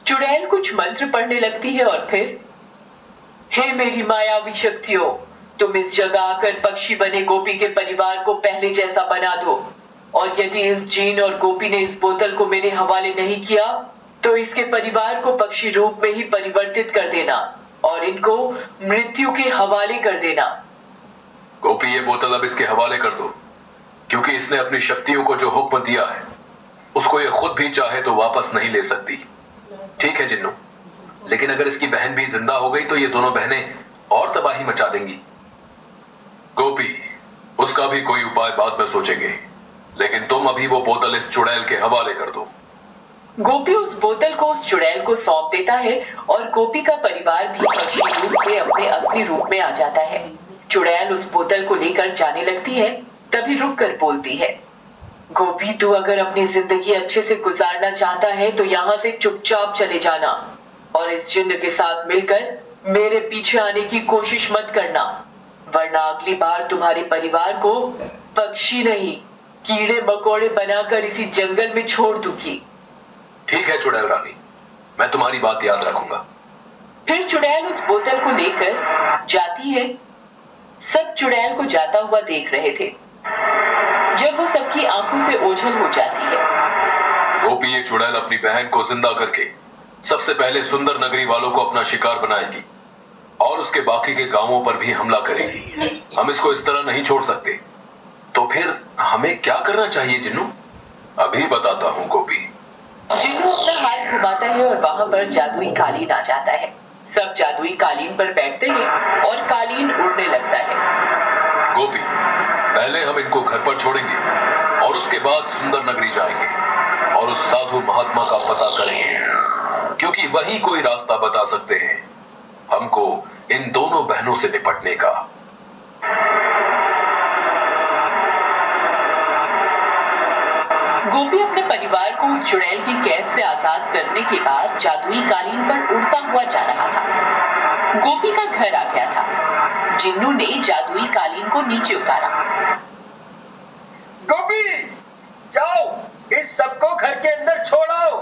चुड़ैल कुछ मंत्र पढ़ने लगती है और फिर, हे मेरी मायावी शक्तियों, तुम इस जगह आकर पक्षी बने गोपी के परिवार को पहले जैसा बना दो, और यदि इस जीन और गोपी ने इस बोतल को मेरे हवाले नहीं किया तो इसके परिवार को पक्षी रूप में ही परिवर्तित कर देना और इनको मृत्यु के हवाले कर देना। गोपी, ये बोतल अब इसके हवाले कर दो, क्योंकि इसने अपनी शक्तियों को जो हुक्म दिया है उसको ये खुद भी चाहे तो वापस नहीं ले सकती। ठीक है जिन्नू, लेकिन अगर इसकी बहन भी जिंदा हो गई तो ये दोनों बहनें और तबाही मचा देंगी। गोपी, उसका भी कोई उपाय बाद में सोचेंगे, लेकिन तुम अभी वो बोतल इस चुड़ैल के हवाले कर दो। गोपी उस बोतल को उस चुड़ैल को सौंप देता है और गोपी का परिवार भी पक्षी रूप से अपने असली रूप में आ जाता है। चुड़ैल उस बोतल को लेकर जाने लगती है, तभी रुक कर बोलती है, गोपी, तू अगर अपनी जिंदगी अच्छे से गुजारना चाहता है तो यहाँ से चुपचाप चले जाना और इस जिन्न के साथ मिलकर मेरे पीछे आने की कोशिश मत करना, वरना अगली बार तुम्हारे परिवार को पक्षी नहीं कीड़े मकोड़े बनाकर इसी जंगल में छोड़ दूंगी। ठीक है चुड़ैल रानी, मैं तुम्हारी बात याद रखूंगा। फिर चुड़ैल उस बोतल को लेकर जाती है। सब चुड़ैल को जाता हुआ देख रहे थे जब वो सबकी आंखों से ओझल हो जाती है। गोपी, ये चुड़ैल अपनी बहन को जिंदा करके सबसे पहले सुंदर नगरी वालों को अपना शिकार बनाएगी और उसके बाकी के गांवों पर भी हमला करेगी। हम इसको इस तरह नहीं छोड़ सकते। तो फिर हमें क्या करना चाहिए जिन्नू? अभी बताता हूँ गोपी। जिन्नू अपना हाथ घुमाता है और वहां पर जादुई कालीन आ जाता है। सब जादुई कालीन पर बैठते हैं और कालीन उड़ने लगता है। गोपी, पहले हम इनको घर पर छोड़ेंगे और उसके बाद सुंदर नगरी जाएंगे और उस साधु महात्मा का पता करेंगे, क्योंकि वही कोई रास्ता बता सकते हैं हमको इन दोनों बहनों से निपटने का। गोपी अपने परिवार को उस चुड़ैल की कैद से आजाद करने के बाद जादुई कालीन पर उड़ता हुआ जा रहा था। गोपी का घर आ गया था। जिन्नू ने जादुई कालीन को नीचे उतारा। गोपी, जाओ, इस सबको घर के अंदर छोड़ाओ,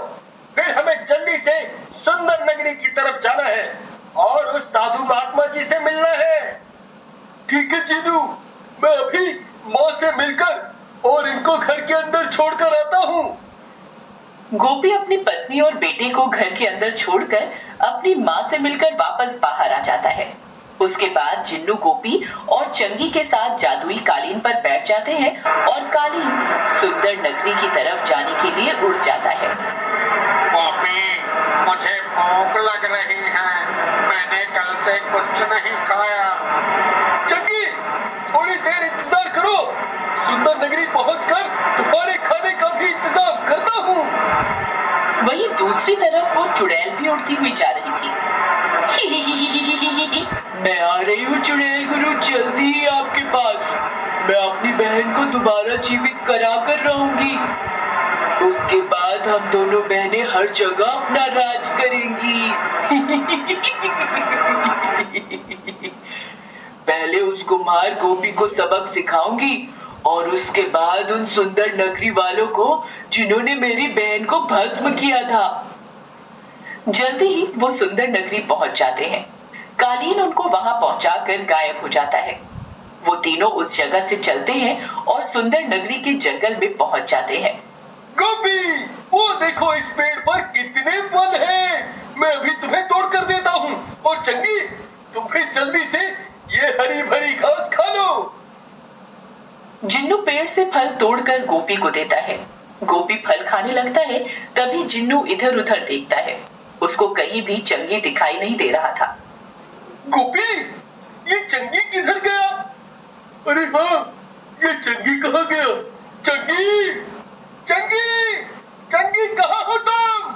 फिर हमें जल्दी से सुंदर नगरी की तरफ जाना है और उस साधु महात्मा जी से मिलना है। ठीक है जिन्नू, मैं अभी माँ से मिलकर और इनको घर के अंदर छोड़कर आता हूँ। गोपी अपनी पत्नी और बेटे को घर के अंदर छोड़कर अपनी माँ से मिलकर वापस बाहर आ जाता है। उसके बाद जिन्नू गोपी और चंगी के साथ जादुई कालीन पर बैठ जाते हैं और कालीन सुंदर नगरी की तरफ जाने के लिए उड़ जाता है। गोपी, मुझे भूख लग रही है, मैंने कल से कुछ नहीं खाया। चंगी, थोड़ी देर इंतजार करो, सुंदर नगरी पहुंचकर तुम्हारे खाने का भी इंतजाम करता हूँ। वहीं दूसरी तरफ वो चुड़ैल भी उड़ती हुई जा रही थी। मैं आ रही हूँ चुड़ैल गुरु, जल्दी ही आपके पास। मैं अपनी बहन को दोबारा जीवित करा कर रहूंगी। उसके बाद हम दोनों बहनें हर जगह अपना राज करेंगी। पहले उस कुम्हार गोपी को सबक सिखाऊंगी और उसके बाद उन सुंदर नगरी वालों को जिन्होंने मेरी बहन को भस्म किया था। जल्दी ही वो सुंदर नगरी पहुंच जाते हैं। कालीन उनको वहां पहुंचाकर गायब हो जाता है। वो तीनों उस जगह से चलते हैं और सुंदर नगरी के जंगल में पहुंच जाते हैं। गोपी, वो देखो इस पेड़ पर कितने फल हैं। मैं अभी तुम्हें तोड़ कर देता हूँ। और चंगी, तुम भी जल्दी से ये हरी भरी घास खा लो। जिन्नू पेड़ से फल तोड़कर गोपी को देता है। गोपी फल खाने लगता है, तभी जिन्नू इधर उधर देखता है। उसको कहीं भी चंगी दिखाई नहीं दे रहा था। गोपी, ये चंगी किधर गया? अरे हाँ, ये चंगी कहाँ गया? चंगी, चंगी, चंगी कहाँ हो तुम?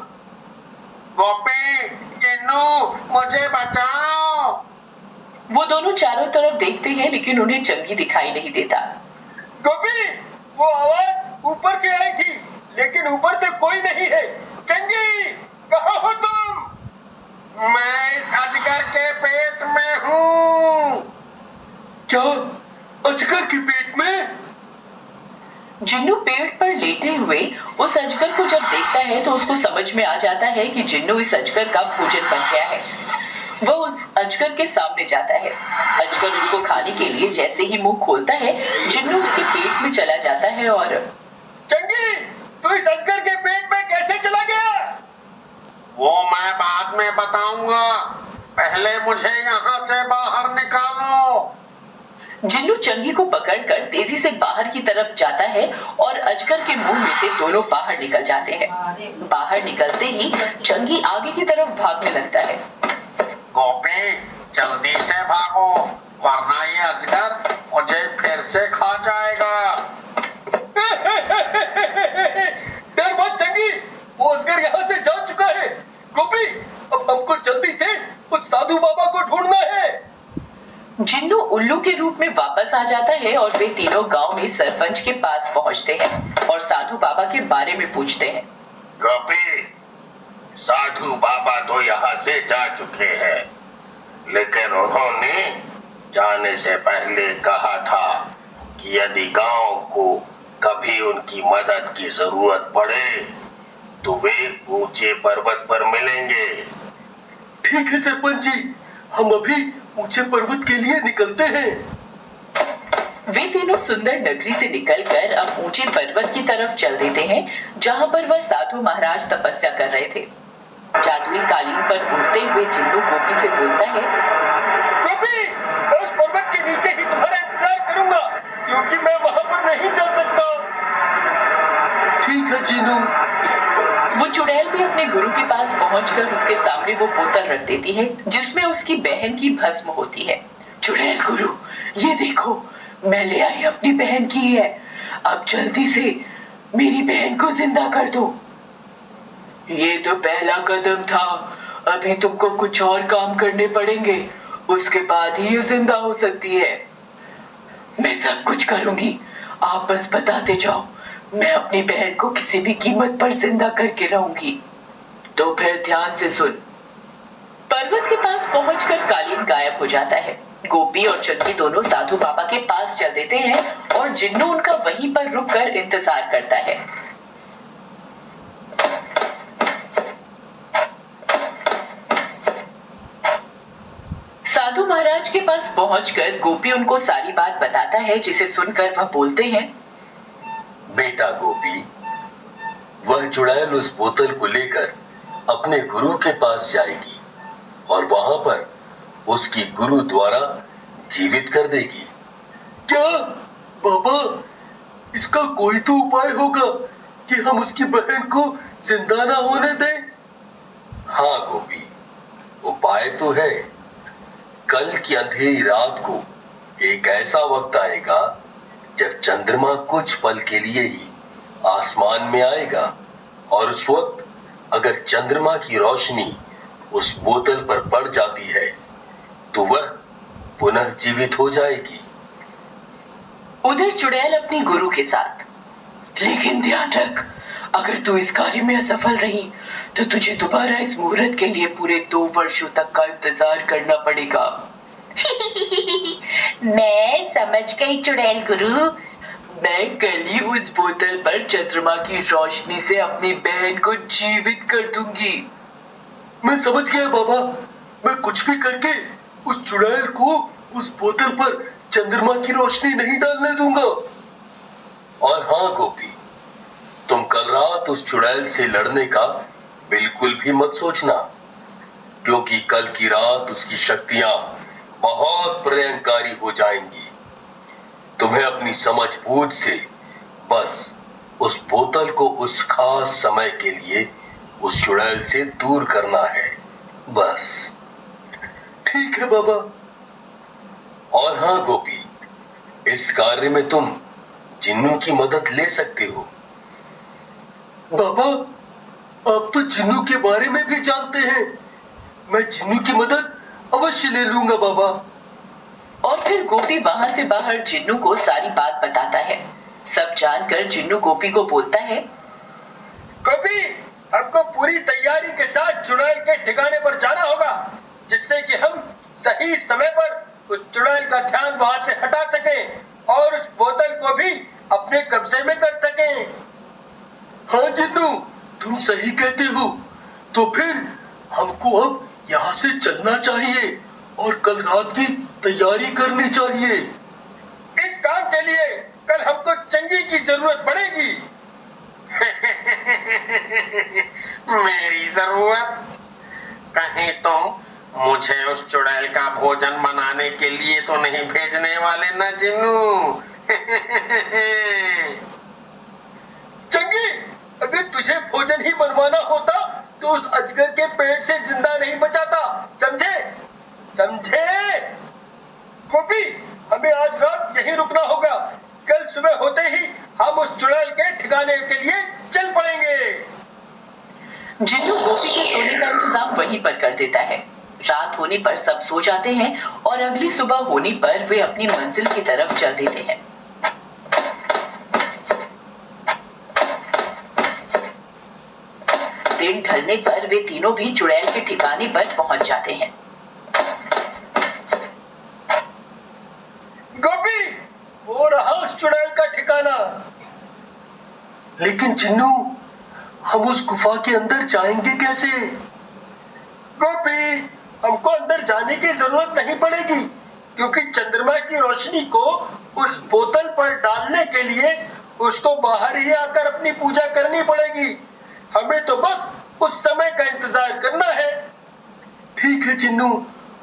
गोपी, जिन्नू, मुझे बचाओ। वो दोनों चारों तरफ देखते हैं, लेकिन उन्हें चंगी दिखाई नहीं देता। गोपी, वो आवाज ऊपर से आई थी, लेकिन ऊपर तो कोई नहीं है। चंगी, कहाँ हो तुम? मैं इस अजगर के पेट में हूँ। क्या? अजगर के पेट में? जिन्नू पेड़ पर लेटे हुए उस अजगर को जब देखता है तो उसको समझ में आ जाता है कि जिन्नू इस अजगर का भोजन बन गया है। वह उस अजगर के सामने जाता है। अजगर उसको खाने के लिए जैसे ही मुंह खोलता है, जिन्नू उसके पेट में चला जाता है। और चंगी, तू इस अजगर के पेट में कैसे चला गया? वो मैं बाद में बताऊंगा। पहले मुझे यहाँ से बाहर निकालो। जिन्नू चंगी को पकड़कर तेजी से बाहर की तरफ जाता है और अजगर के मुंह में से दोनों बाहर निकल जाते हैं। बाहर निकलते ही चंगी आगे की तरफ भागने लगता है। गोपी, जल्दी से भागो, वरना ये अजगर मुझे फिर से खा जाएगा। डर मत चंगी, वो अजगर यहाँ से जा चुका है। गोपी, अब हमको जल्दी से उस साधु बाबा को ढूंढना है। जिन्नू उल्लू के रूप में वापस आ जाता है और वे तीनों गांव में सरपंच के पास पहुंचते हैं और साधु बाबा के बारे में पूछते हैं। गोपी, साधु बाबा तो यहाँ से जा चुके हैं, लेकिन उन्होंने जाने से पहले कहा था कि यदि गांव को कभी उनकी मदद की जरूरत पड़े तो वे ऊंचे पर्वत पर मिलेंगे। ठीक है सरपंच जी, हम अभी ऊंचे पर्वत के लिए निकलते हैं। वे तीनों सुंदर नगरी से निकलकर अब ऊंचे पर्वत की तरफ चल देते हैं, जहां पर वह साधु महाराज तपस्या कर रहे थे। जादुई कालीन पर उड़ते हुए जिन्नू गोपी से बोलता है। गोपी, मैं उस पर्वत के नीचे ही तुम्हारा इंतजार करूंगा, क्योंकि मैं वहां पर नहीं चल सकता। ठीक है जिन्नू। वो चुड़ैल भी अपने गुरु के पास पहुंचकर उसके सामने वो बोतल रख देती है, जिसमें उसकी बहन की भस्म होती है। चुड़ैल गुरु, ये देखो, मैं ले आई अपनी बहन की है। अब जल्दी से मेरी बहन को जिंदा कर दो। ये तो पहला कदम था, अभी तुमको कुछ और काम करने पड़ेंगे, उसके बाद ही ये जिंदा हो सकती है। मैं सब कुछ करूंगी, आप बस बताते जाओ। मैं अपनी बहन को किसी भी कीमत पर जिंदा करके रहूंगी। तो फिर ध्यान से सुन। पर्वत के पास पहुंचकर कालीन गायब हो जाता है। गोपी और चंगी दोनों साधु बाबा के पास चल देते हैं और जिन्नू उनका वहीं पर रुककर इंतजार करता है। साधु महाराज के पास पहुंचकर गोपी उनको सारी बात बताता है, जिसे सुनकर वह बोलते हैं। बेटा गोपी, वह चुड़ैल उस बोतल को लेकर अपने गुरु के पास जाएगी और वहां पर उसकी गुरु द्वारा जीवित कर देगी। क्या बाबा, इसका कोई तो उपाय होगा कि हम उसकी बहन को जिंदा ना होने दें? हाँ गोपी, उपाय तो है। कल की अंधेरी रात को एक ऐसा वक्त आएगा जब चंद्रमा कुछ पल के लिए ही आसमान में आएगा, और उस वक्त अगर चंद्रमा की रोशनी उस बोतल पर पड़ जाती है तो वह पुनः जीवित हो जाएगी। उधर चुड़ैल अपनी गुरु के साथ। लेकिन ध्यान रख, अगर तू इस कार्य में असफल रही तो तुझे दोबारा इस मुहूर्त के लिए पूरे 2 वर्षों तक का इंतजार करना पड़ेगा। मैं समझ गई चुड़ैल गुरु। मैं कल ही उस बोतल पर चंद्रमा की रोशनी से अपनी बहन को जीवित कर दूंगी। मैं समझ गया बाबा, मैं कुछ भी करके उस चुड़ैल को उस बोतल पर चंद्रमा की रोशनी नहीं डालने दूंगा। और हाँ गोपी, तुम कल रात उस चुड़ैल से लड़ने का बिल्कुल भी मत सोचना, क्योंकि कल की रात उसकी शक्तियां बहुत प्रलयंकारी हो जाएंगी। तुम्हें अपनी समझ बूझ से बस उस बोतल को उस खास समय के लिए उस चुड़ैल से दूर करना है, बस। ठीक है बाबा। और हाँ गोपी, इस कार्य में तुम जिन्नू की मदद ले सकते हो। बाबा, आप तो जिन्नू के बारे में भी जानते हैं। मैं जिन्नू की मदद अवश्य ले लूंगा बाबा। और फिर गोपी वहां से बाहर जिन्नू को सारी बात बताता है। सब जानकर जिन्नू गोपी को बोलता है, गोपी, हमको पूरी तैयारी के साथ चुड़ैल के ठिकाने पर जाना होगा, जिससे कि हम सही समय पर उस चुड़ैल का ध्यान वहां से हटा सकें और उस बोतल को भी अपने कब्जे में कर सकें। हाँ जिन्नू, तुम सही कहते हो। तो फिर हमको अब यहाँ से चलना चाहिए और कल रात की तैयारी करनी चाहिए। इस काम के लिए कल हमको चंगी की जरूरत पड़ेगी। मेरी जरूरत? कहीं तुम मुझे उस चुड़ैल का भोजन बनाने के लिए तो नहीं भेजने वाले ना जिन्नू? चंगी, अगर तुझे भोजन ही बनवाना होता तो उस अजगर के पेट से जिंदा नहीं बचाता, समझे? समझे? गोपी, हमें आज रात यहीं रुकना होगा। कल सुबह होते ही हम उस चुड़ैल के ठिकाने के लिए चल पड़ेंगे। जिन्नू गोपी के सोने का इंतजाम वहीं पर कर देता है। रात होने पर सब सो जाते हैं और अगली सुबह होने पर वे अपनी मंजिल की तरफ चल देते हैं। दिन ढलने पर वे तीनों भी चुड़ैल के ठिकाने पर पहुंच जाते हैं। गोपी, वो रहा उस चुड़ैल का ठिकाना। लेकिन जिन्नू, हम उस गुफा के अंदर जाएंगे कैसे? गोपी, हमको अंदर जाने की जरूरत नहीं पड़ेगी, क्योंकि चंद्रमा की रोशनी को उस बोतल पर डालने के लिए उसको बाहर ही आकर अपनी पूजा करनी पड़ेगी। हमें तो बस उस समय का इंतजार करना है। ठीक है जिन्नू।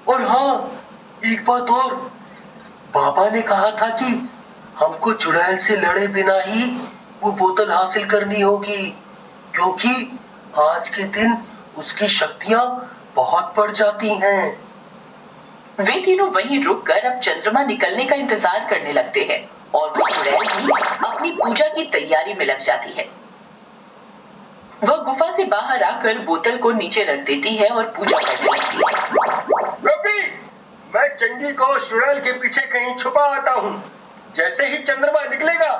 और हाँ, एक बात और, बाबा ने कहा था कि हमको चुड़ैल से लड़े बिना ही वो बोतल हासिल करनी होगी, क्योंकि आज के दिन उसकी शक्तियां बहुत बढ़ जाती हैं। वे तीनों वहीं रुककर अब चंद्रमा निकलने का इंतजार करने लगते हैं और वो चुड़ैल भी अपनी पूजा की तैयारी में लग जाती है। वह गुफा से बाहर आकर बोतल को नीचे रख देती है और पूजा करने लगती है। गोपी, मैं चंगी को चुड़ैल के पीछे कहीं छुपा आता हूँ। जैसे ही चंद्रमा निकलेगा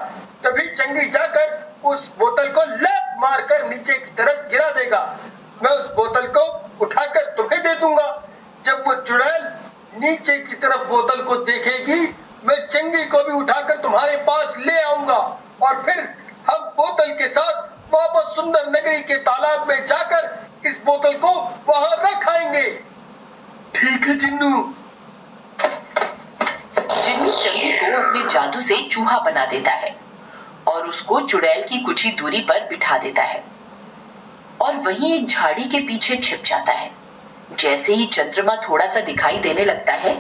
तभी चंगी जाकर उस बोतल को लैप मारकर नीचे की तरफ गिरा देगा। मैं उस बोतल को उठाकर तुम्हें दे दूंगा। जब वो चुड़ैल नीचे की तरफ बोतल को देखेगी, मैं चंगी को भी उठाकर तुम्हारे पास ले आऊंगा और फिर हम बोतल के साथ वापस सुंदर नगरी के तालाब में जाकर इस बोतल को वहां रख आएंगे। ठीक है जिन्नू। जिन्नू चंगी को अपने जादू से चूहा बना देता है और उसको चुड़ैल की कुछ ही दूरी पर बिठा देता है और वहीं एक झाड़ी के पीछे छिप जाता है। जैसे ही चंद्रमा थोड़ा सा दिखाई देने लगता है,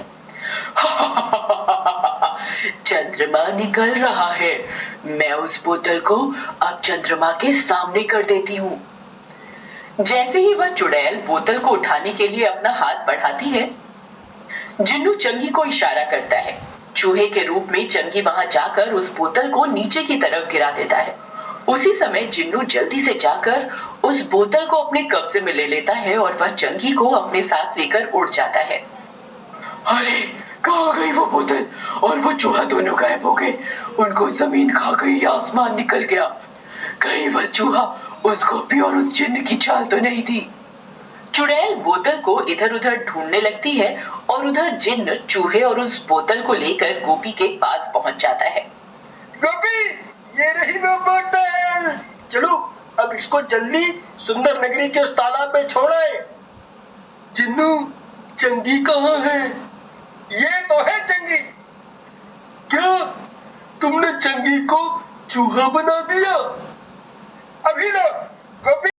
चंद्रमा निकल रहा है। मैं उस बोतल को अब चंद्रमा के सामने कर देती हूँ। जैसे ही वह चुड़ैल बोतल को उठाने के लिए अपना हाथ बढ़ाती है, जिन्नू चंगी को इशारा करता है। चूहे के रूप में चंगी वहां जाकर उस बोतल को नीचे की तरफ गिरा देता है। उसी समय जिन्नू जल्दी से जाकर उस बोतल को अपने कब्जे में ले लेता है और वह चंगी को अपने साथ लेकर उड़ जाता है। अरे, कहाँ गई वो बोतल और वो चूहा? दोनों गायब हो गए। उनको जमीन खा गई, आसमान निकल गया। कहीं वह चूहा उस गोपी और उस जिन्न की चाल तो नहीं थी। चुड़ैल बोतल को इधर उधर ढूंढने लगती है और उधर जिन्न चूहे और उस बोतल को लेकर गोपी के पास पहुंच जाता है। गोपी, ये रही वो बोतल। चलो अब इसको जल्दी सुंदर नगरी के उस तालाब में छोड़े। जिन्नू, चंगी कहाँ है? ये तो है चंगी। क्या तुमने चंगी को चूहा बना दिया? अभी लो गोपी,